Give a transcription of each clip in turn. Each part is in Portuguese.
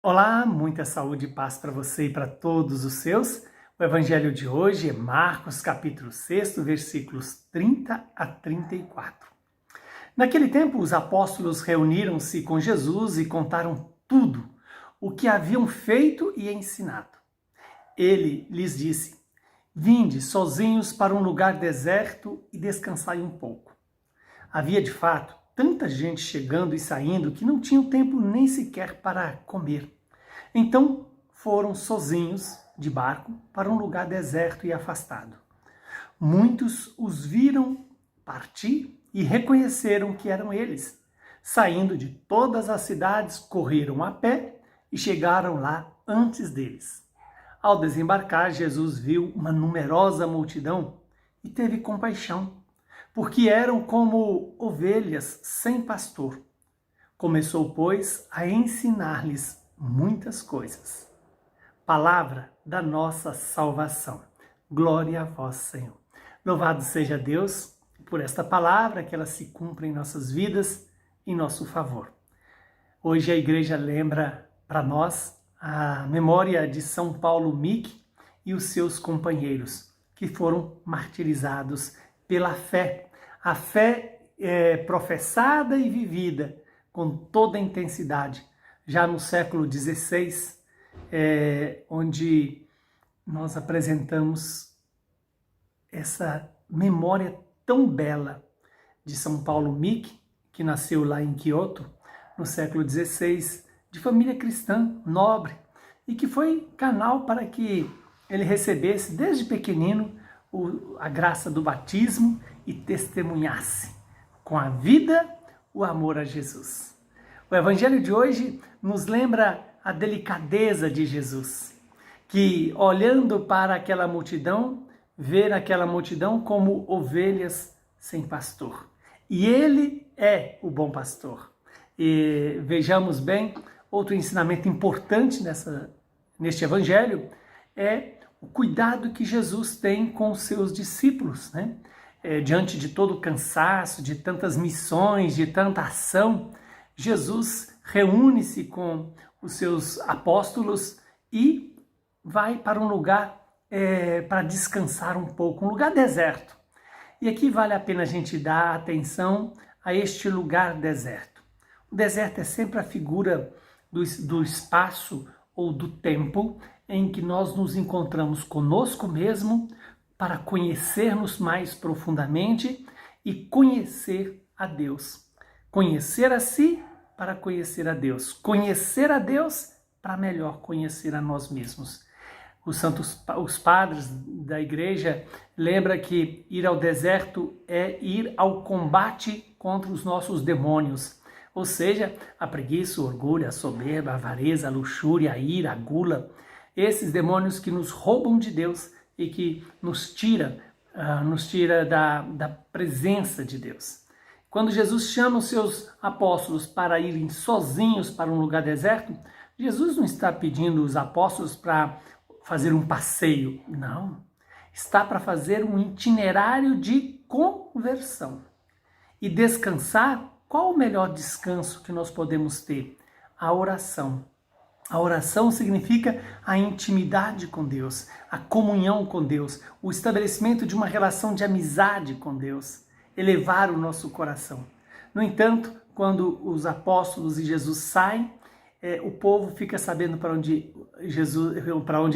Olá, muita saúde e paz para você e para todos os seus. O evangelho de hoje é Marcos, capítulo 6, versículos 30 a 34. Naquele tempo, os apóstolos reuniram-se com Jesus e contaram tudo o que haviam feito e ensinado. Ele lhes disse: Vinde sozinhos para um lugar deserto e descansai um pouco. Havia de fato tanta gente chegando e saindo que não tinham tempo nem sequer para comer. Então foram sozinhos de barco para um lugar deserto e afastado. Muitos os viram partir e reconheceram que eram eles. Saindo de todas as cidades, correram a pé e chegaram lá antes deles. Ao desembarcar, Jesus viu uma numerosa multidão e teve compaixão, porque eram como ovelhas sem pastor. Começou, pois, a ensinar-lhes muitas coisas. Palavra da nossa salvação. Glória a vós, Senhor. Louvado seja Deus por esta palavra, que ela se cumpra em nossas vidas, em nosso favor. Hoje a igreja lembra para nós a memória de São Paulo Mick e os seus companheiros, que foram martirizados pela fé. A fé professada e vivida com toda a intensidade, já no século XVI, onde nós apresentamos essa memória tão bela de São Paulo Mick, que nasceu lá em Kyoto, no século XVI, de família cristã, nobre, e que foi canal para que ele recebesse, desde pequenino, a graça do batismo e testemunhasse com a vida o amor a Jesus. O evangelho de hoje nos lembra a delicadeza de Jesus, que olhando para aquela multidão, vê aquela multidão como ovelhas sem pastor. E ele é o bom pastor. E vejamos bem, outro ensinamento importante neste evangelho é o cuidado que Jesus tem com os seus discípulos, né? Diante de todo o cansaço, de tantas missões, de tanta ação, Jesus reúne-se com os seus apóstolos e vai para um lugar para descansar um pouco, um lugar deserto. E aqui vale a pena a gente dar atenção a este lugar deserto. O deserto é sempre a figura do espaço ou do tempo em que nós nos encontramos conosco mesmo para conhecermos mais profundamente e conhecer a Deus. Conhecer a si para conhecer a Deus. Conhecer a Deus para melhor conhecer a nós mesmos. Os padres da igreja lembram que ir ao deserto é ir ao combate contra os nossos demônios. Ou seja, a preguiça, o orgulho, a soberba, a avareza, a luxúria, a ira, a gula. Esses demônios que nos roubam de Deus e que nos tira da presença de Deus. Quando Jesus chama os seus apóstolos para irem sozinhos para um lugar deserto, Jesus não está pedindo os apóstolos para fazer um passeio, não. Está para fazer um itinerário de conversão. E descansar, qual o melhor descanso que nós podemos ter? A oração. A oração significa a intimidade com Deus, a comunhão com Deus, o estabelecimento de uma relação de amizade com Deus, elevar o nosso coração. No entanto, quando os apóstolos e Jesus saem, o povo fica sabendo para onde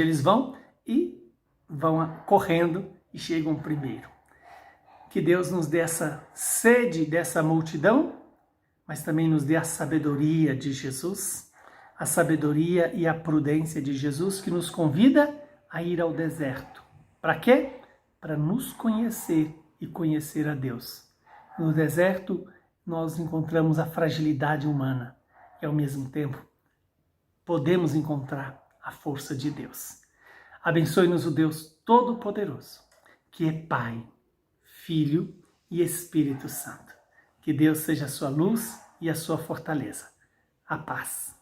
eles vão e vão correndo e chegam primeiro. Que Deus nos dê essa sede dessa multidão, mas também nos dê a sabedoria de Jesus, a sabedoria e a prudência de Jesus, que nos convida a ir ao deserto. Para quê? Para nos conhecer e conhecer a Deus. No deserto, nós encontramos a fragilidade humana e, ao mesmo tempo, podemos encontrar a força de Deus. Abençoe-nos o Deus Todo-Poderoso, que é Pai, Filho e Espírito Santo. Que Deus seja a sua luz e a sua fortaleza. A paz.